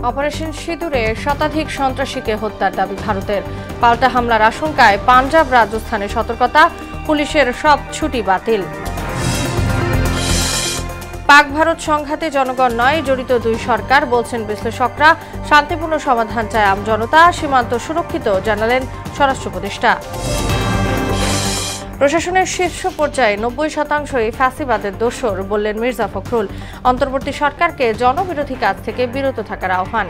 Operation সিঁদুরে শতাধিক সন্ত্রাসীকে হত্যার দাবি ভারতের। পাল্টা হামলার আশঙ্কায় পাঞ্জাব রাজস্থানে সতর্কতা, পুলিশের সব ছুটি বাতিল। পাক ভারত সংঘাতে জনগণ নয়, জড়িত দুই সরকার, বলছেন বিশ্লেষকরা। শান্তিপূর্ণ সমাধান চায় আমজনতা, সীমান্ত সুরক্ষিত, জানালেন স্বরাষ্ট্র উপদেষ্টা। প্রশাসনের শীর্ষ পর্যায়ে ৯০%ই ফ্যাসিবাদের দোসর, বললেন মির্জা ফখরুল। অন্তর্বর্তী সরকারকে জনবিরোধী কাজ থেকে বিরত থাকার আহ্বান।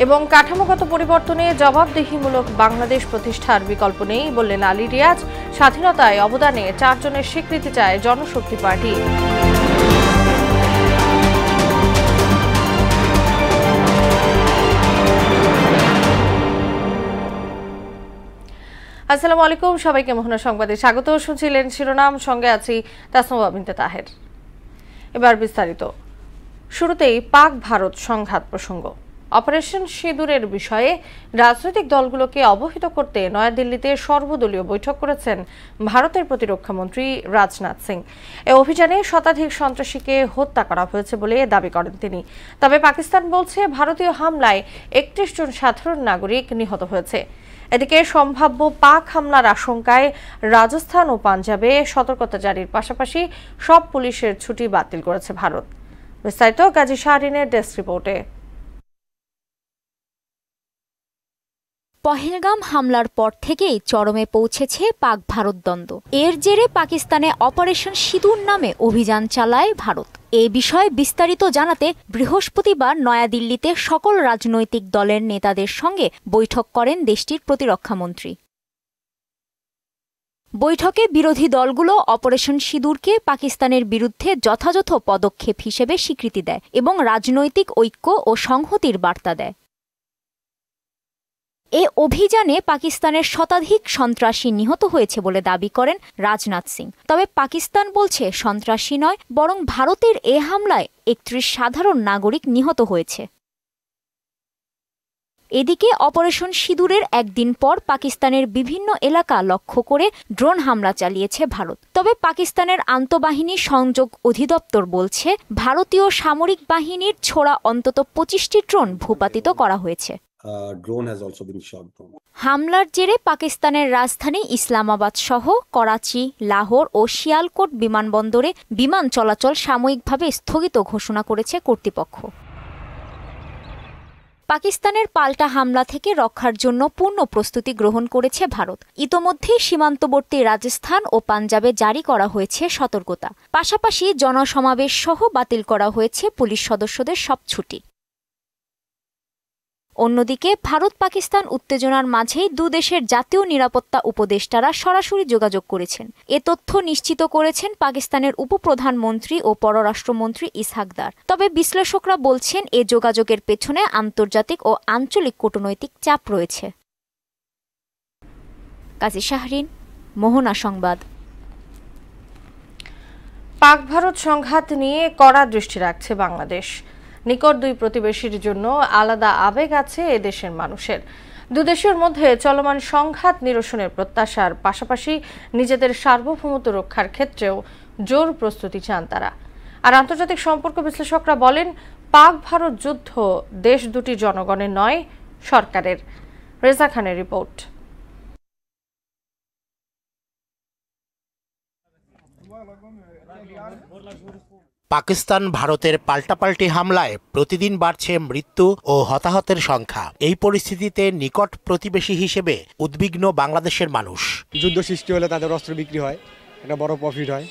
এবং কাঠামোগত পরিবর্তনে জবাবদিহিমূলক বাংলাদেশ প্রতিষ্ঠার বিকল্প নেই, বললেন আলী রিয়াজ। স্বাধীনতায় অবদানে ৪ জনের স্বীকৃতি চায় জনশক্তি পার্টি। আসসালামু আলাইকুম, সবাইকে মোহনা সংবাদে স্বাগত। শুনছিলেন শিরোনাম, সঙ্গে আছি তাসনুয়া বিনতে তাহের। এবার বিস্তারিত। শুরুতেই পাক ভারত সংঘাত প্রসঙ্গ। অপারেশন সিঁদুরের বিষয়ে রাজনৈতিক দলগুলোকে অবহিত করতে নয়াদিল্লিতে সর্বদলীয় বৈঠক করেছেন ভারতের প্রতিরক্ষা মন্ত্রী রাজনাথ সিং। এই অভিযানে শতাধিক সন্ত্রাসীকে হত্যা করা হয়েছে বলে দাবি করেন তিনি। তবে পাকিস্তান বলছে ভারতীয় হামলায় ৩১ জন সাধারণ নাগরিক নিহত হয়েছে। এদিকে সম্ভাব্য পাক হামলার আশঙ্কায় রাজস্থান ও পাঞ্জাবে সতর্কতা জারির পাশাপাশি সব পুলিশের ছুটি বাতিল করেছে ভারত। বিস্তারিত গাজী শাহরিনের ডেস্ক রিপোর্টে। পহেলগাম হামলার পর থেকেই চরমে পৌঁছেছে পাক ভারত দ্বন্দ্ব। এর জেরে পাকিস্তানে অপারেশন সিঁদুর নামে অভিযান চালায় ভারত। এ বিষয়ে বিস্তারিত জানাতে বৃহস্পতিবার নয়াদিল্লিতে সকল রাজনৈতিক দলের নেতাদের সঙ্গে বৈঠক করেন দেশটির প্রতিরক্ষামন্ত্রী। বৈঠকে বিরোধী দলগুলো অপারেশন সিঁদুরকে পাকিস্তানের বিরুদ্ধে যথাযথ পদক্ষেপ হিসেবে স্বীকৃতি দেয় এবং রাজনৈতিক ঐক্য ও সংহতির বার্তা দেয়। এ অভিযানে পাকিস্তানের শতাধিক সন্ত্রাসী নিহত হয়েছে বলে দাবি করেন রাজনাথ সিং। তবে পাকিস্তান বলছে সন্ত্রাসী নয়, বরং ভারতের এ হামলায় ৩১ সাধারণ নাগরিক নিহত হয়েছে। এদিকে অপারেশন সিঁদুরের একদিন পর পাকিস্তানের বিভিন্ন এলাকা লক্ষ্য করে ড্রোন হামলা চালিয়েছে ভারত। তবে পাকিস্তানের আন্তঃবাহিনী সংযোগ অধিদপ্তর বলছে ভারতীয় সামরিক বাহিনীর ছোড়া অন্তত ২৫টি ড্রোন ভূপাতিত করা হয়েছে। হামলার জেরে পাকিস্তানের রাজধানী ইসলামাবাদ সহ করাচি, লাহোর ও শিয়ালকোট বিমানবন্দরে বিমান চলাচল সাময়িকভাবে স্থগিত ঘোষণা করেছে কর্তৃপক্ষ। পাকিস্তানের পাল্টা হামলা থেকে রক্ষার জন্য পূর্ণ প্রস্তুতি গ্রহণ করেছে ভারত। ইতোমধ্যেই সীমান্তবর্তী রাজস্থান ও পাঞ্জাবে জারি করা হয়েছে সতর্কতা। পাশাপাশি জনসমাবেশ সহ বাতিল করা হয়েছে পুলিশ সদস্যদের সব ছুটি। অন্যদিকে ভারত পাকিস্তান উত্তেজনার মাঝেই দুদেশের জাতীয় নিরাপত্তা উপদেষ্টারা সরাসরি যোগাযোগ করেছেন। এ তথ্য নিশ্চিত করেছেন পাকিস্তানের উপপ্রধানমন্ত্রী ও পররাষ্ট্রমন্ত্রী ইসহাক দার। তবে বিশ্লেষকরা বলছেন এ যোগাযোগের পেছনে আন্তর্জাতিক ও আঞ্চলিক কূটনৈতিক চাপ রয়েছে। গাজী শাহরিন, মোহনা সংবাদ। পাক ভারত সংঘাত নিয়ে কড়া দৃষ্টি রাখছে বাংলাদেশ। নিকট দুই প্রতিবেশীর জন্য আলাদা আবেগ আছে এদেশের মানুষের। দুদেশের মধ্যে চলমান সংঘাত নিরসনের প্রত্যাশার পাশাপাশি নিজেদের সার্বভৌমত্ব রক্ষার ক্ষেত্রেও জোর প্রস্তুতি চান তারা। আর আন্তর্জাতিক সম্পর্ক বিশ্লেষকরা বলেন, পাক ভারত যুদ্ধ দেশ দুটি জনগণের নয়, সরকারের। রেজা খানের রিপোর্ট। পাকিস্তান ভারতের পাল্টাপাল্টি হামলায় প্রতিদিন বাড়ছে মৃত্যু ও হতাহতের সংখ্যা। এই পরিস্থিতিতে নিকট প্রতিবেশী হিসেবে উদ্বিগ্ন বাংলাদেশের মানুষ। যুদ্ধ সৃষ্টি হলে তাদের অস্ত্র বিক্রি হয়, একটা বড় প্রফিট হয়।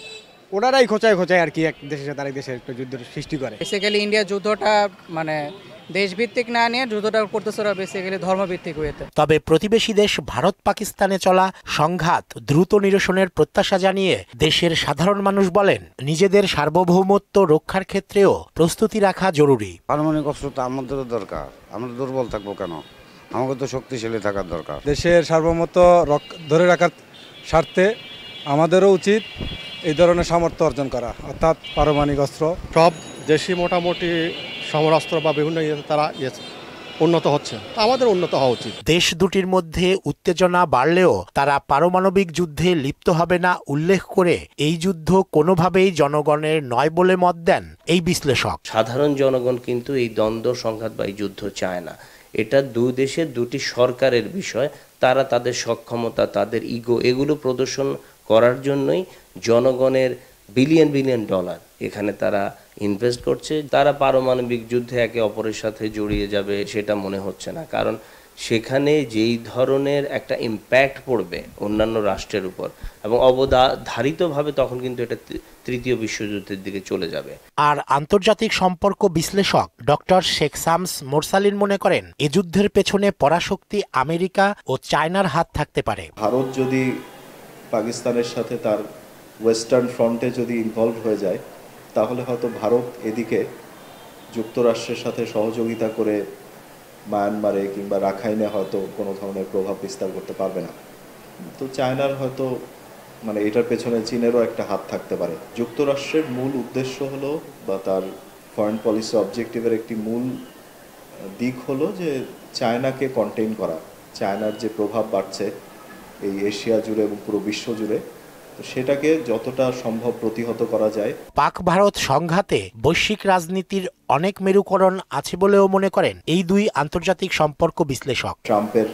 ওনারাই খোঁচায় আর কি এক দেশের সাথে আরেক দেশের একটা যুদ্ধের সৃষ্টি করে। বেসিক্যালি ইন্ডিয়া যুদ্ধটা দেশভিত্তিক না নিয়ে যুদ্ধটা করতেছে বেসিক্যালি ধর্মভিত্তিক হয়েছে। তবে প্রতিবেশী দেশ ভারত পাকিস্তানে চলা সংঘাত দ্রুত নিরসনের প্রত্যাশা জানিয়ে দেশের সাধারণ মানুষ বলেন, নিজেদের সার্বভৌমত্ব রক্ষার ক্ষেত্রেও প্রস্তুতি রাখা জরুরি। পারমাণবিক অস্ত্রটা আমাদেরও দরকার। আমরা দুর্বল থাকবো কেন? আমাকে তো শক্তিশালী থাকার দরকার। দেশের সার্বভৌমত্ব ধরে রাখার স্বার্থে আমাদেরও উচিত এই ধরনের সামর্থ্য অর্জন করা, অর্থাৎ পারমাণবিক অস্ত্র। সব দেশই মোটামুটি সমরাস্ত্র বা বিভিন্ন তারা উন্নত হচ্ছে, আমাদের উন্নত হওয়া উচিত। দেশ দুটির মধ্যে উত্তেজনা বাড়লেও তারা পারমাণবিক যুদ্ধে লিপ্ত হবে না উল্লেখ করে এই যুদ্ধ কোনোভাবেই জনগণের নয় বলে মত দেন এই বিশ্লেষক। সাধারণ জনগণ কিন্তু এই দ্বন্দ্ব সংঘাত বা এই যুদ্ধ চায় না। এটা দুই দেশের দুটি সরকারের বিষয়। তারা তাদের সক্ষমতা, তাদের ইগো এগুলো প্রদর্শন করার জন্যই জনগণের বিলিয়ন বিলিয়ন ডলার এখানে তারা ইনভেস্ট করছে। তারা পারমাণবিক যুদ্ধে একে অপরের সাথে জড়িয়ে যাবে সেটা মনে হচ্ছে না, কারণ সেখানে যেই ধরনের একটা ইম্প্যাক্ট পড়বে অন্যান্য রাষ্ট্রের উপর এবং অবধারিতভাবে তখন কিন্তু এটা তৃতীয় বিশ্বযুদ্ধের দিকে চলে যাবে। আর আন্তর্জাতিক সম্পর্ক বিশ্লেষক ডক্টর শেখ শামস মোরসালিন মনে করেন এ যুদ্ধের পেছনে পরাশক্তি আমেরিকা ও চায়নার হাত থাকতে পারে। ভারত যদি পাকিস্তানের সাথে তার ওয়েস্টার্ন ফ্রন্টে যদি ইনভলভ হয়ে যায়, তাহলে হয়তো ভারত এদিকে যুক্তরাষ্ট্রের সাথে সহযোগিতা করে মায়ানমারে কিংবা রাখাইনে হয়তো কোনো ধরনের প্রভাব বিস্তার করতে পারবে না। তো চায়নার হয়তো এটার পেছনে চীনেরও একটা হাত থাকতে পারে। যুক্তরাষ্ট্রের মূল উদ্দেশ্য হলো বা তার ফরেন পলিসি অবজেক্টিভের একটি মূল দিক হলো যে চায়নাকে কন্টেইন করা। চায়নার যে প্রভাব বাড়ছে এই এশিয়া জুড়ে এবং পুরো বিশ্ব জুড়ে, সেটাকে যতটা সম্ভব প্রতিহত করা যায়। পাক ভারত সংঘাতে বৈশ্বিক রাজনীতির অনেক মেরুকরণ আছে বলেও মনে করেন এই দুই আন্তর্জাতিক সম্পর্ক বিশ্লেষক। ট্রাম্পের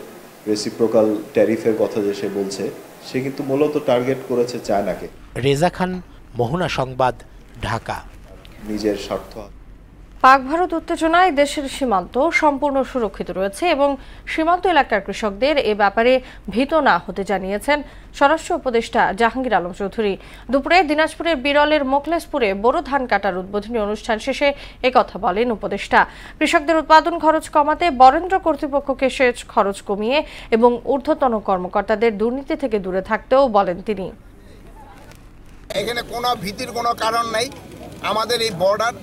রেসিপ্রোকাল ট্যারিফের কথা যে সে বলছে, সে কিন্তু মূলত টার্গেট করেছে চায়নাকে। রেজা খান, মোহনা সংবাদ, ঢাকা। নিজের স্বার্থ। পাক ভারত উত্তেজনায় দেশের সীমান্ত সম্পূর্ণ সুরক্ষিত রয়েছে এবং সীমান্ত এলাকার কৃষকদের এ ব্যাপারে ভীত না হতে জানিয়েছেন স্বরাষ্ট্র উপদেষ্টা জাহাঙ্গীর আলম চৌধুরী। দুপুরে দিনাজপুরের বিরলের মোখলেসপুরে বোরো ধান কাটার উদ্বোধনী অনুষ্ঠান শেষে একথা বলেন উপদেষ্টা। কৃষকদের উৎপাদন খরচ কমাতে বরেন্দ্র কর্তৃপক্ষকে সেচ খরচ কমিয়ে এবং ঊর্ধ্বতন কর্মকর্তাদের দুর্নীতি থেকে দূরে থাকতেও বলেন তিনি। এখানে কোনো ভীতির কোনো কারণ নাই। আমাদের এই বর্ডার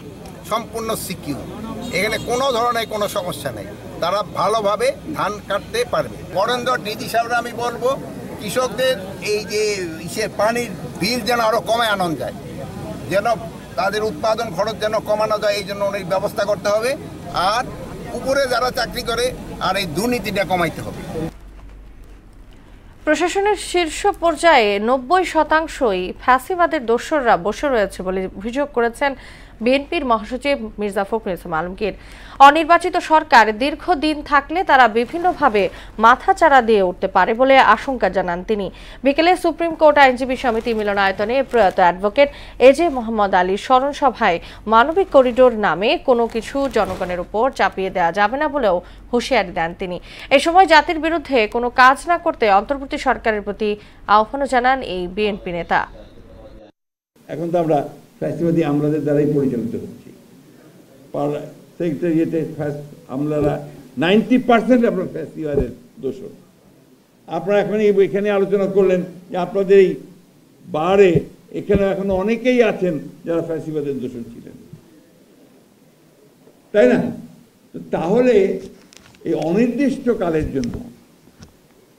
সম্পূর্ণ সিকিউর, এখানে কোনো ধরনের কোনো সমস্যা নেই। তারা ভালোভাবে ধান কাটতে পারবে। বরেন্দ্র ডিজি সাহেবরা আমি বলবো কৃষকদের এই যে পানির বিল যেন আরও কমায় আনা যায়, যেন তাদের উৎপাদন খরচ যেন কমানো যায়, এই জন্য অনেক ব্যবস্থা করতে হবে। আর উপরে যারা চাকরি করে আর এই দুর্নীতিটা কমাইতে হবে। প্রশাসনের শীর্ষ পর্যায়ে ৯০%ই ফ্যাসিবাদের দোসররা বসে রয়েছে বলে অভিযোগ করেছেন বিএনপির মহাসচিব মির্জা ফখরুল ইসলাম আলমগীর। অনির্বাচিত সরকার দীর্ঘদিন থাকলে তারা বিভিন্নভাবে মাথাচাড়া দিয়ে উঠতে পারে বলে আশঙ্কা জানান তিনি। বিকেলে সুপ্রিম কোর্ট আইনজীবী সমিতি মিলনায়তনে প্রয়াত অ্যাডভোকেট এজে মোহাম্মদ আলীর স্মরণ সভায় মানবিক করিডোর নামে কোনো কিছু জনগণের উপর চাপিয়ে দেওয়া যাবে না বলেও হুঁশিয়ারি দেন তিনি। এ সময় জাতির বিরুদ্ধে কোনো কাজ না করতে অন্তর্বর্তী সরকারের প্রতি আহ্বান জানান এই বিএনপি নেতা। এখন তো আমরা ফ্যাসিবাদী আমলাদের দ্বারাই পরিচালিত হচ্ছি। সেক্রেটারিয়েটে আমলারা 90% আপনার ফ্যাসিবাদের দোষর। আপনারা এখন এখানে আলোচনা করলেন যে আপনাদের এই বারে এখানে এখনো অনেকেই আছেন যারা ফ্যাসিবাদের দোষর ছিলেন, তাই না? তাহলে এই অনির্দিষ্ট কালের জন্য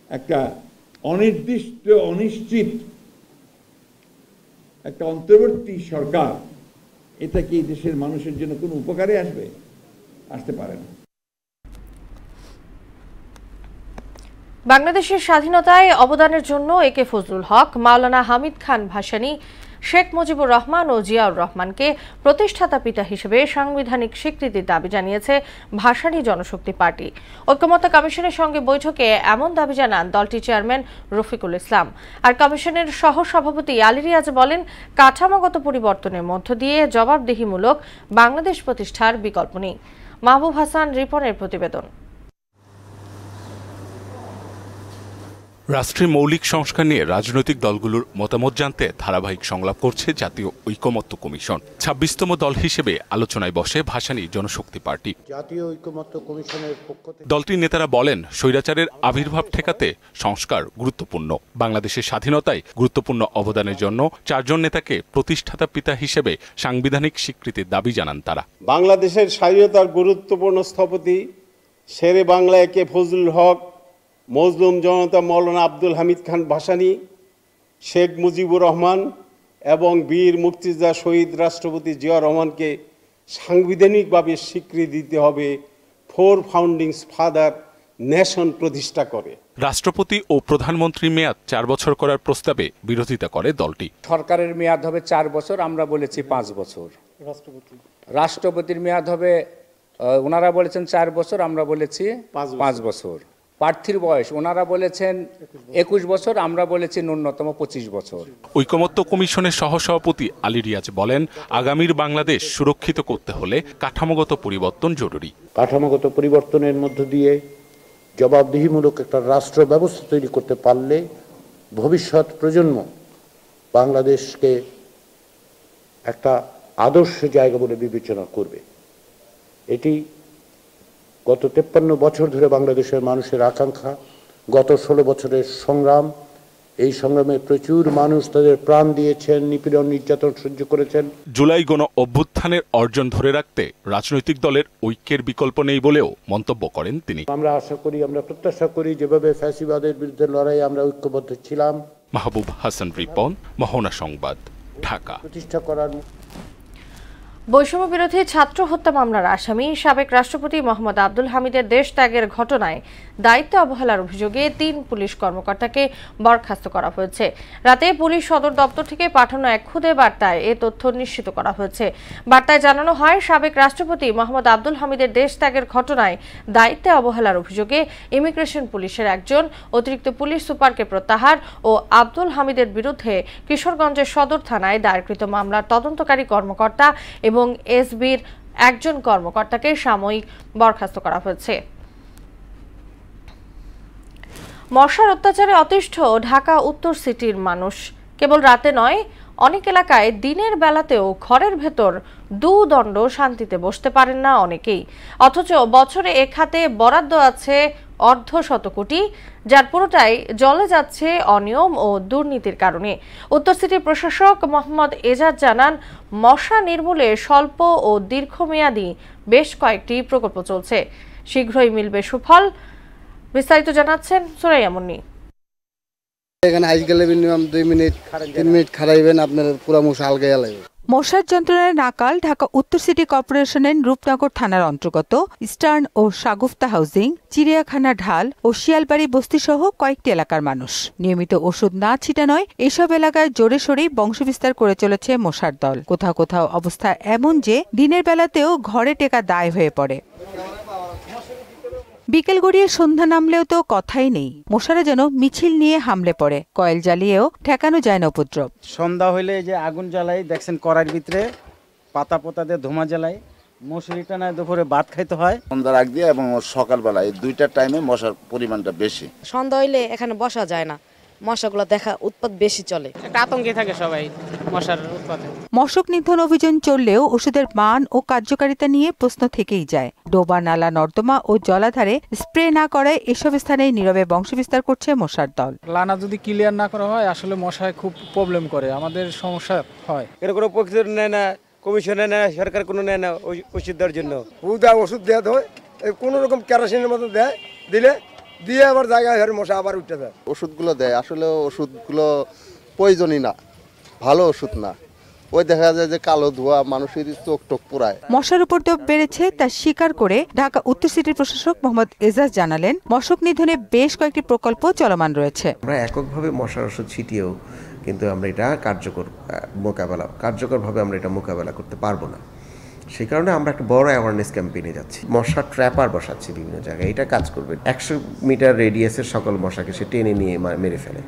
একটা অনিশ্চিত একটা অন্তর্বর্তী সরকার, এটা কি দেশের মানুষের জন্য কোনো উপকারে আসতে পারে না। বাংলাদেশের স্বাধীনতায় অবদানের জন্য একে ফজলুল হক, মাওলানা হামিদ খান ভাসানী, শেখ মুজিবুর রহমান ও জিয়াউর রহমানকে প্রতিষ্ঠাতা পিতা হিসেবে সাংবিধানিক স্বীকৃতির দাবি জানিয়েছে ভাসানী জনশক্তি পার্টি। ঐকমত্য কমিশনের সঙ্গে বৈঠকে এমন দাবি জানান দলটির চেয়ারম্যান রফিকুল ইসলাম। আর কমিশনের সহ সভাপতি আলী রিয়াজ বলেন, কাঠামোগত পরিবর্তনের মধ্য দিয়ে জবাবদিহিমূলক বাংলাদেশ প্রতিষ্ঠার বিকল্প নেই। মাহবুব হাসান রিপনের প্রতিবেদন। রাষ্ট্রের মৌলিক সংস্কার নিয়ে রাজনৈতিক দলগুলোর মতামত জানতে ধারাবাহিক সংলাপ করছে জাতীয় ঐকমত্য কমিশন। ২৬তম দল হিসেবে আলোচনায় বসে ভাসানী জনশক্তি পার্টি। জাতীয় ঐকমত্য কমিশনের পক্ষ থেকে দলটির নেতারা বলেন, স্বৈরাচারের আবির্ভাব ঠেকাতে সংস্কার গুরুত্বপূর্ণ। বাংলাদেশের স্বাধীনতায় গুরুত্বপূর্ণ অবদানের জন্য ৪ জন নেতাকে প্রতিষ্ঠাতা পিতা হিসেবে সাংবিধানিক স্বীকৃতির দাবি জানান তারা। বাংলাদেশের স্বাধীনতার গুরুত্বপূর্ণ স্থপতি শেরে বাংলা একে ফজলুল হক, মজলুম জনতা মাওলানা আব্দুল হামিদ খান ভাসানী, শেখ মুজিবুর রহমান এবং বীর মুক্তিযোদ্ধা শহীদ রাষ্ট্রপতি জিয়াউর রহমানকে সাংবিধানিকভাবে স্বীকৃতি দিতে হবে 4 ফাউন্ডিং ফাদার নেশন প্রতিষ্ঠা করে। রাষ্ট্রপতি ও প্রধানমন্ত্রীর মেয়াদ 4 বছর করার প্রস্তাবে বিরোধিতা করে দলটি। সরকারের মেয়াদ হবে 4 বছর, আমরা বলেছি 5 বছর। রাষ্ট্রপতির মেয়াদ হবে, ওনারা বলেছেন 4 বছর, আমরা বলেছি 5 বছর। প্রার্থীর বয়স ওনারা বলেছেন 21 বছর, আমরা বলেছি ন্যূনতম 25 বছর। ঐকমত্য কমিশনের সহসভাপতি আলী রিয়াজ বলেন, আগামীর বাংলাদেশ সুরক্ষিত করতে হলে কাঠামোগত পরিবর্তন জরুরি। কাঠামোগত পরিবর্তনের মধ্য দিয়ে জবাবদিহিমূলক একটা রাষ্ট্র ব্যবস্থা তৈরি করতে পারলে ভবিষ্যৎ প্রজন্ম বাংলাদেশকে একটা আদর্শ জায়গা বলে বিবেচনা করবে। এটি গত 53 বছর ধরে বাংলাদেশের মানুষের আকাঙ্ক্ষা, গত 16 বছরের সংগ্রাম। এই সংগ্রামে প্রচুর মানুষ তাদের প্রাণ দিয়েছেন, নিপীড়ন নির্যাতন সহ্য করেছেন। জুলাই গণ অভ্যুত্থানের অর্জন ধরে রাখতে রাজনৈতিক দলের ঐক্যের বিকল্প নেই বলেও মন্তব্য করেন তিনি। আমরা আশা করি, আমরা প্রত্যাশা করি যেভাবে ফ্যাসিবাদের বিরুদ্ধে লড়াইয়ে আমরা ঐক্যবদ্ধ ছিলাম। মাহবুব হাসান রিপন, মোহনা সংবাদ, ঢাকা। প্রতিষ্ঠা করার বৈষম্য বিরোধী ছাত্র হত্যা মামলার আসামি সাবেক রাষ্ট্রপতি মোহাম্মদ আব্দুল হামিদের দেশ ত্যাগের ঘটনায় দায়িত্ব অবহেলার অভিযোগে 3 পুলিশ কর্মকর্তাকে বরখাস্ত করা হয়েছে। রাতে পুলিশ সদর দপ্তর থেকে পাঠানো এক খুদে বার্তায় এ তথ্য নিশ্চিত করা হয়েছে। বার্তায় জানানো হয়, সাবেক রাষ্ট্রপতি মোহাম্মদ আব্দুল হামিদের দেশ ত্যাগের ঘটনায় দায়িত্বে অবহেলার অভিযোগে ইমিগ্রেশন পুলিশের একজন অতিরিক্ত পুলিশ সুপারকে প্রত্যাহার ও আব্দুল হামিদের বিরুদ্ধে কিশোরগঞ্জের সদর থানায় দায়েরকৃত মামলার তদন্তকারী কর্মকর্তা এবং এসবির একজন কর্মকর্তাকে সাময়িক বরখাস্ত করা হয়েছে। মশার অত্যাচারে অতিষ্ঠ ঢাকা উত্তর সিটির মানুষ। কেবল রাতে নয়, অনেক এলাকায় দিনের বেলাতেও ঘরের ভেতর দুদণ্ড শান্তিতে বসতে পারেন না অনেকেই। অথচ বছরে এ খাতে বরাদ্দ আছে অর্ধশত কোটি, যার পুরোটাই জলে যাচ্ছে অনিয়ম ও দুর্নীতির কারণে। উত্তর সিটির প্রশাসক মোহাম্মদ এজাজ জানান, মশা নির্মূলে স্বল্প ও দীর্ঘমেয়াদী বেশ কয়েকটি প্রকল্প চলছে, শীঘ্রই মিলবে সুফল। বিস্তারিত জানাচ্ছেন সুরাইয়া মুন্নি। এখানে আইস গেলে মিনিমাম 2 মিনিট 3 মিনিট খারাইবেন, আপনার পুরো মশা আলগাইয়া লাগবে। মশার যন্ত্রণায় নাকাল ঢাকা উত্তর সিটি কর্পোরেশনের রূপনগর থানার অন্তর্গত ইস্টার্ন ও শাগুফতা হাউজিং, চিড়িয়াখানা ঢাল ও শিয়ালবাড়ি বস্তিসহ কয়েকটি এলাকার মানুষ। নিয়মিত ওষুধ না ছিটানোয় এসব এলাকায় জোরে সোরেই বংশবিস্তার করে চলেছে মশার দল। কোথাও কোথাও অবস্থা এমন যে দিনের বেলাতেও ঘরে টেকা দায় হয়ে পড়ে। বিকেল গড়িয়ে সন্ধ্যা নামলেও তো কথাই নেই, মশারা যেন মিছিল নিয়ে হামলে পড়ে। কয়েল জ্বালিয়েও ঠেকানো যায় না উপদ্রব। সন্ধ্যা হইলে যে আগুন জ্বালাই, দেখছেন কড়াইয়ের ভিতরে পাতা পোতা দিয়ে ধোঁয়া জ্বালাই, মশারি টানায় দুপুরে ভাত খাইতে হয়। সন্ধ্যার আগ দিয়ে এবং সকালবেলা এই 2টা টাইমে মশার পরিমাণটা বেশি। সন্ধ্যা হইলে এখানে বসা যায় না, মশাগুলো দেখা উৎপাত বেশি চলে, একটা আতঙ্কে থাকে সবাই মশার উৎপাতে। মশক নিধন অভিযান চললেও ওষুধের মান ও কার্যকারিতা নিয়ে প্রশ্ন থেকেই যায়। ডোবা, নালা, নর্দমা ও জলাধারে স্প্রে না করায় এসব স্থানে নীরবে বংশবিস্তার করছে মশার দল। লানা যদি ক্লিয়ার না করা হয়, আসলে মশায় খুব প্রবলেম করে, আমাদের সমস্যা হয়। এর কোনো প্রক্রিয়া নেয় না, কমিশনে নেয়, সরকার কোনো নেয় না ওষুধ দেওয়ার জন্য। ওষুধ দেওয়া হয় কোনো রকম কেরোসিনের মতো দেয়, দিলে দিয়ে আবার জায়গায় মশা আবার উঠতে দেয়। ওষুধগুলো দেয়, আসলে ওষুধগুলো প্রয়োজনই না, ভালো ওষুধ না। ওই দেখা যায় যে কালো ধোয়া মানুষের চোখ টোক পুরায়। মশার উপদ্রব বেড়েছে তা স্বীকার করে ঢাকা উত্তর সিটির প্রশাসক মোহাম্মদ এজাজ জানালেন, মশক নিধনে বেশ কয়েকটি প্রকল্প চলমান রয়েছে। আমরা এককভাবে মশার ওষুধ ছিটিয়েও কিন্তু আমরা এটা কার্যকরভাবে আমরা এটা মোকাবেলা করতে পারবো না। সেই কারণে আমরা একটা বড় অ্যাওয়ারনেস ক্যাম্পেইনে যাচ্ছি, মশার ট্র্যাপার বসাচ্ছি বিভিন্ন জায়গায়। এটা কাজ করবে, 100 মিটার রেডিয়াসের সকল মশাকে সে টেনে নিয়ে মেরে ফেলে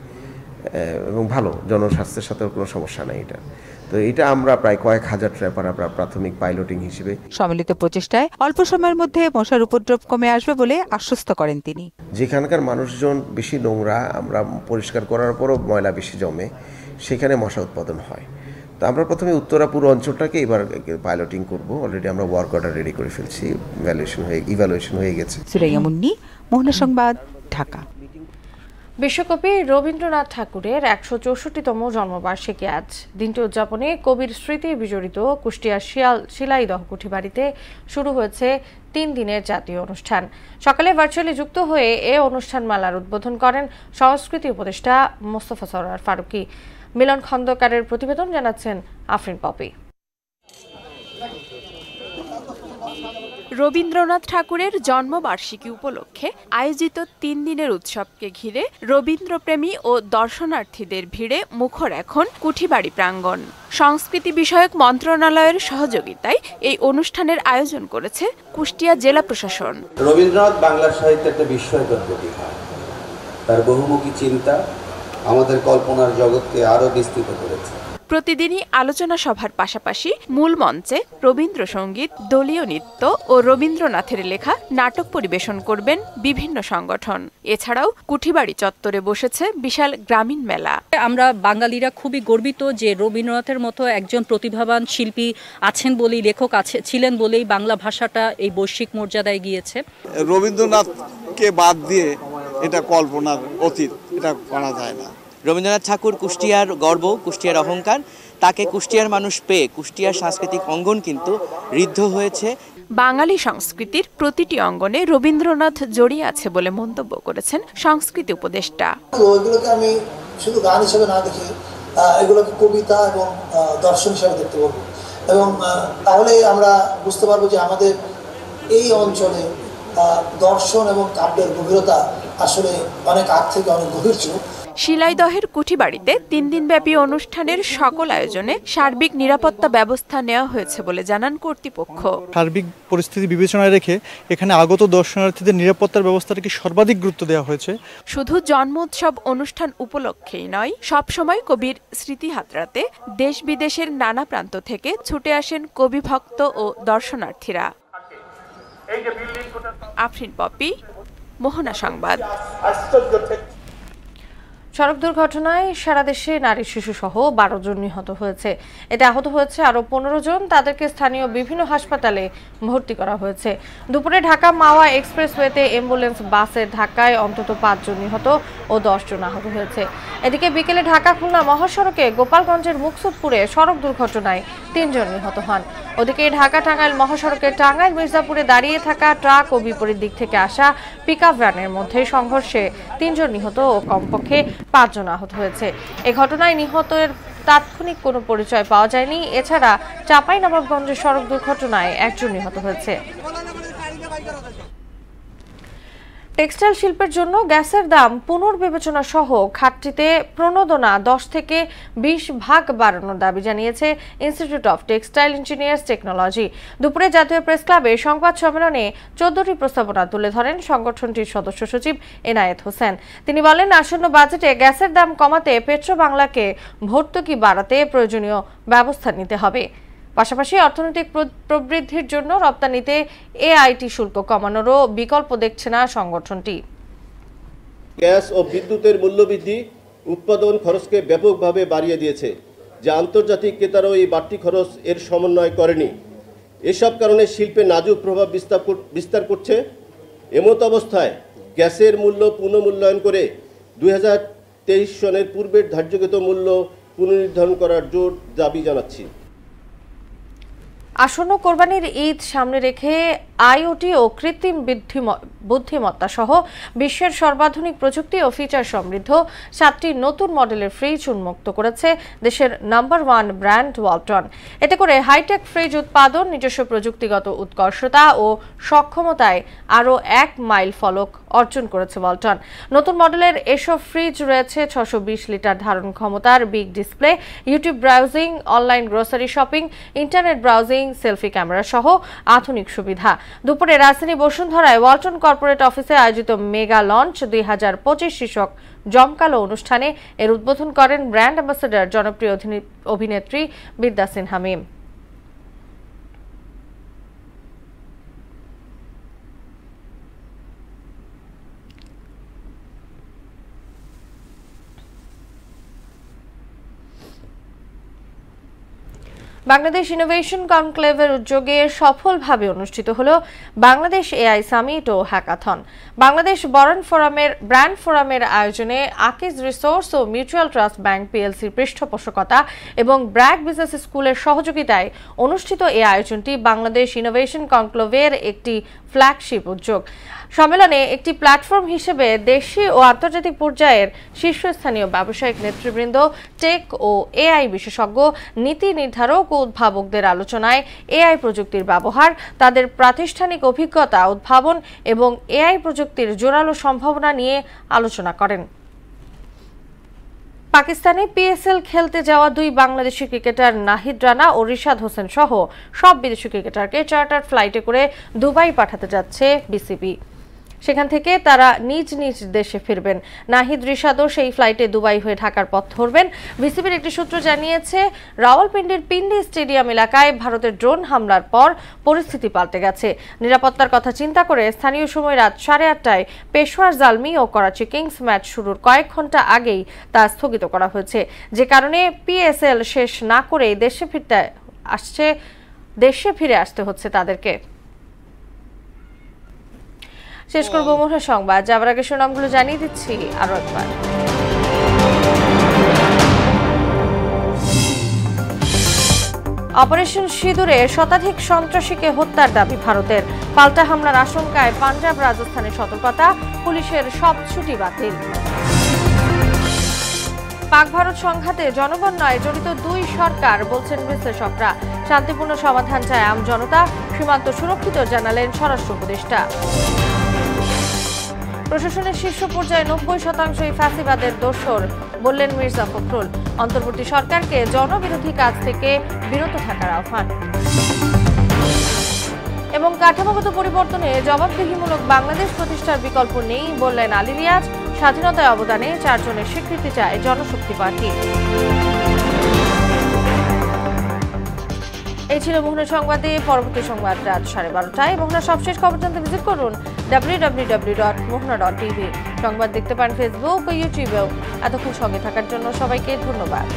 এবং ভালো, জনস্বাস্থ্যের সাথেও কোনো সমস্যা নেই এটা। তো এটা আমরা প্রায় কয়েক হাজার ট্র্যাপার আমরা প্রাথমিক পাইলটিং হিসেবে। সম্মিলিত প্রচেষ্টায় অল্প সময়ের মধ্যে মশার উপদ্রব কমে আসবে বলে আশ্বস্ত করেন তিনি। যেখানকার মানুষজন বেশি নোংরা, আমরা পরিষ্কার করার পরও ময়লা বেশি জমে, সেখানে মশা উৎপাদন হয়। তো আমরা প্রথমে উত্তরাপুর অঞ্চলটাকে এবার পাইলটিং করব। অলরেডি আমরা ওয়ার্ক অর্ডার রেডি করে ফেলছি, ইভ্যালুয়েশন হয়ে গেছে। সুরাইয়া মুন্নি, মোহনা সংবাদ, ঢাকা। বিশ্বকবি রবীন্দ্রনাথ ঠাকুরের 164তম জন্মবার্ষিকী আজ। দিনটি উদযাপনে কবির স্মৃতি বিজড়িত কুষ্টিয়ার শিলাইদহ কুঠিবাড়িতে শুরু হয়েছে 3 দিনের জাতীয় অনুষ্ঠান। সকালে ভার্চুয়ালি যুক্ত হয়ে এ অনুষ্ঠানমালার উদ্বোধন করেন সংস্কৃতি উপদেষ্টা মোস্তফা সরোয়ার ফারুকী। মিলন খন্দকারের প্রতিবেদন জানাচ্ছেন আফরিন পপি। রবীন্দ্রনাথ ঠাকুরের জন্মবার্ষিকী উপলক্ষে আয়োজিত 3 দিনের উৎসবকে ঘিরে রবীন্দ্রপ্রেমী ও দর্শনার্থীদের ভিড়ে মুখর এখন কুঠিবাড়ি প্রাঙ্গণ। সংস্কৃতি বিষয়ক মন্ত্রণালয়ের সহযোগিতায় এই অনুষ্ঠানের আয়োজন করেছে কুষ্টিয়া জেলা প্রশাসন। রবীন্দ্রনাথ বাংলা সাহিত্যের একটা বিস্ময়কর প্রতিভা। তার বহুমুখী চিন্তা আমাদের কল্পনার জগৎকে আরো বিস্তৃত করেছে। প্রতিদিনই আলোচনা সভার পাশাপাশি মূল মঞ্চে রবীন্দ্রসঙ্গীত, দলীয় নৃত্য ও রবীন্দ্রনাথের লেখা নাটক পরিবেশন করবেন বিভিন্ন সংগঠন। এছাড়াও কুঠিবাড়ি চত্বরে বসেছে বিশাল গ্রামীণ মেলা। আমরা বাঙালিরা খুবই গর্বিত যে রবীন্দ্রনাথের মতো একজন প্রতিভাবান শিল্পী আছেন বলেই, লেখক ছিলেন বলেই বাংলা ভাষাটা এই বৈশ্বিক মর্যাদায় গিয়েছে। রবীন্দ্রনাথকে বাদ দিয়ে এটা কল্পনার অতীত, এটা করা যায় না। রবীন্দ্রনাথ ঠাকুর কুষ্টিয়ার গর্ব, কুষ্টিয়ার অহংকার। তাকে কুষ্টিয়ার মানুষ পেয়ে কুষ্টিয়ার সাংস্কৃতিক অঙ্গন কিন্তু ঋদ্ধ হয়েছে। বাঙালি সংস্কৃতির প্রতিটি অঙ্গনে রবীন্দ্রনাথ জড়িয়ে আছে বলে মন্তব্য করেছেন সংস্কৃতি উপদেষ্টা। এগুলোকে আমি শুধু গান হিসেবে না দেখে এগুলোকে কবিতা এবং দর্শন হিসেবে দেখতে পারবো, এবং তাহলে আমরা বুঝতে পারবো যে আমাদের এই অঞ্চলে দর্শন এবং কাব্যের গভীরতা আসলে অনেক আগ থেকে অনেক গভীর ছিল। শিলাইদহের কুঠিবাড়িতে 3 দিনব্যাপী অনুষ্ঠানের সকল আয়োজনে সার্বিক নিরাপত্তা ব্যবস্থা নেওয়া হয়েছে বলে জানান কর্তৃপক্ষ। সার্বিক পরিস্থিতি বিবেচনায় রেখে এখানে আগত দর্শনার্থীদের নিরাপত্তার ব্যবস্থাটাকে সর্বাধিক গুরুত্ব দেওয়া হয়েছে। শুধু জন্মোৎসব অনুষ্ঠান উপলক্ষেই নয়, সবসময় কবির স্মৃতি হাতড়াতে দেশ বিদেশের নানা প্রান্ত থেকে ছুটে আসেন কবি ভক্ত ও দর্শনার্থীরা। আফরিন পপি, মোহনা সংবাদ। সড়ক দুর্ঘটনায় সারা দেশে নারী শিশু সহ 12 জন নিহত হয়েছে। এতে আহত হয়েছে আরো 15 জন। তাদেরকে স্থানীয় বিভিন্ন হাসপাতালে ভর্তি করা হয়েছে। দুপুরে ঢাকা মাওয়া এক্সপ্রেসওয়েতে অ্যাম্বুলেন্স বাসের ধাক্কায় অন্তত 5 জন নিহত ও 10 জন আহত হয়েছে। এদিকে বিকেলে ঢাকা খুলনা মহাসড়কে গোপালগঞ্জের মুকসুদপুরে সড়ক দুর্ঘটনায় 3 জন নিহত হন। ওদিকে ঢাকা টাঙ্গাইল মহাসড়কে টাঙ্গাইল মির্জাপুরে দাঁড়িয়ে থাকা ট্রাক ও বিপরীত দিক থেকে আসা পিকআপ ভ্যানের মধ্যে সংঘর্ষে 3 জন নিহত ও কমপক্ষে 5 জন আহত হয়েছে। এই ঘটনায় নিহতের তাৎক্ষণিক কোনো পরিচয় পাওয়া যায়নি। এছাড়া চাঁপাইনবাবগঞ্জের সড়ক দুর্ঘটনায় 1 জন নিহত হয়েছে। টেক্সটাইল শিল্পের জন্য গ্যাসের দাম পুনর্বিবেচনা সহ খাতটিতে প্রণোদনা 10 থেকে 20 ভাগ বাড়ানোর দাবি জানিয়েছে institute of textile engineers technology. দুপুরে জাতীয় প্রেস ক্লাবে সংবাদ সম্মেলনে 14টি প্রস্তাবনা তুলে ধরেন সংগঠনটির সদস্য সচিব এনায়েত হোসেন। তিনি বলেন, আসন্ন বাজেটে গ্যাসের দাম কমাতে পেট্রোবাংলাকে ভর্তুকি বাড়াতে প্রয়োজনীয় ব্যবস্থা নিতে হবে। পাশাপাশি অর্থনৈতিক প্রবৃদ্ধির জন্য রপ্তানিতে এআইটি শুল্ক কমানোরও বিকল্প দেখছে না সংগঠনটি। গ্যাস ও বিদ্যুতের মূল্যবৃদ্ধি উৎপাদন খরচকে ব্যাপকভাবে বাড়িয়ে দিয়েছে, যে আন্তর্জাতিক ক্রেতারাও এই বাড়তি খরচ এর সমন্বয় করেনি। এসব কারণে শিল্পে নাজুক প্রভাব বিস্তার করছে। এমত অবস্থায় গ্যাসের মূল্য পুনর্মূল্যায়ন করে 2023 সনের পূর্বের ধার্যকৃত মূল্য পুনর্নির্ধারণ করার জোর দাবি জানাচ্ছি। আসন্ন কোরবানির ঈদ সামনে রেখে আইওটি ও কৃত্রিম বুদ্ধিমত্তা সহ বিশ্বের সর্বাধুনিক প্রযুক্তি ও ফিচার সমৃদ্ধ 7টি নতুন মডেলের ফ্রিজ উন্মুক্ত করেছে দেশের নাম্বার 1 ব্র্যান্ড ওয়ালটন। এতে করে হাইটেক ফ্রিজ উৎপাদন, নিজস্ব প্রযুক্তিগত উৎকর্ষতা ও সক্ষমতায় আরও 1 মাইল ফলক অর্জন করেছে ওয়ালটন। নতুন মডেলের এসব ফ্রিজ রয়েছে 620 লিটার ধারণ ক্ষমতার big display, YouTube browsing, online grocery shopping, internet browsing, selfie camera সহ আধুনিক সুবিধা। দুপুরে রাজধানী বসুন্ধরায় ওয়ালটন কর্পোরেট অফিসে আয়োজিত মেগা লঞ্চ 2025 শীর্ষক জমকালো অনুষ্ঠানে এর উদ্বোধন করেন ব্র্যান্ড অ্যাম্বাসেডর জনপ্রিয় অভিনেত্রী বিদ্যা সিনহা মিম। বাংলাদেশ ইনোভেশন কনক্লেভের উদ্যোগে সফলভাবে অনুষ্ঠিত হলো বাংলাদেশ এআই সামিট ও হ্যাকাথন। বাংলাদেশ ব্র্যান্ড ফোরামের আয়োজনে আকিজ রিসোর্স ও মিউচুয়াল ট্রাস্ট ব্যাংক পিএলসির পৃষ্ঠপোষকতা এবং ব্র্যাক বিজনেস স্কুলের সহযোগিতায় অনুষ্ঠিত এই আয়োজনটি বাংলাদেশ ইনোভেশন কনক্লেভের একটি ফ্ল্যাগশিপ উদ্যোগ। সম্মেলনে একটি প্ল্যাটফর্ম হিসেবে দেশি ও আন্তর্জাতিক পর্যায়ের শীর্ষস্থানীয় ব্যবসায়িক নেতৃবৃন্দ, টেক ও এআই বিশেষজ্ঞ, নীতি নির্ধারক ও উদ্ভাবকদের আলোচনায় এআই প্রযুক্তির ব্যবহার, তাদের প্রাতিষ্ঠানিক অভিজ্ঞতা, উদ্ভাবন এবং এআই প্রযুক্তির জোরালো সম্ভাবনা নিয়ে আলোচনা করেন। পাকিস্তানে পিএসএল খেলতে যাওয়া 2 বাংলাদেশি ক্রিকেটার নাহিদ রানা ও রিশাদ হোসেন সহ সব বিদেশি ক্রিকেটারকে চার্টার ফ্লাইটে করে দুবাই পাঠাতে যাচ্ছে বিসিবি। সেখান থেকে তারা নিজ নিজ দেশে ফিরবেন। নাহিদ, রিশাদও সেই ফ্লাইটে দুবাই হয়ে ঢাকার পথ ধরবেন। বিসিবির একটি সূত্র জানিয়েছে, রাওয়ালপিন্ডির পিন্ডি স্টেডিয়াম এলাকায় ভারতের ড্রোন হামলার পর পরিস্থিতি পাল্টে গেছে। নিরাপত্তার কথা চিন্তা করে স্থানীয় সময় রাত 8:30টায় পেশোয়ার জালমি ও করাচি কিংস ম্যাচ শুরুর কয়েক ঘন্টা আগেই তা স্থগিত করা হয়েছে, যে কারণে পিএসএল শেষ না করে দেশে ফিরে আসতে হচ্ছে তাদেরকে। শেষ করব মুহূর্ত সংবাদ, যাবার আগে শিরোনামগুলো জানিয়ে দিচ্ছি আরো একবার। অপারেশন সিঁদুরে শতাধিক সন্ত্রাসীকে হত্যার দাবি ভারতের। পাল্টা হামলার আশঙ্কায় পাঞ্জাব, রাজস্থানের সতর্কতা, পুলিশের সব ছুটি বাতিল। পাক ভারত সংঘাতে জনগণ নয়, জড়িত 2 সরকার, বলছেন বিশ্লেষকরা। শান্তিপূর্ণ সমাধান চায় আম জনতা, সীমান্ত সুরক্ষিত জানালেন স্বরাষ্ট্র উপদেষ্টা। প্রশাসনের শীর্ষ পর্যায়ে 90% ফ্যাসিবাদের দোসর, বললেন মির্জা ফখরুল। অন্তর্বর্তী সরকারকে জনবিরোধী কাজ থেকে বিরত থাকার আহ্বান। এবং কাঠামোগত পরিবর্তনে জবাবদিহিমূলক বাংলাদেশ প্রতিষ্ঠার বিকল্প নেই, বললেন আলী রিয়াজ। স্বাধীনতায় অবদানে 4 জনের স্বীকৃতি চায় জনশক্তি পার্টি। এই ছিল মোহনা সংবাদে। পরবর্তী সংবাদ রাত 12:30টায়। মোহনার সবশেষ খবর জানতে ভিজিট করুন www.mohna.tv। সংবাদ দেখতে পান ফেসবুক ও ইউটিউবেও। এতক্ষণ সঙ্গে থাকার জন্য সবাইকে ধন্যবাদ।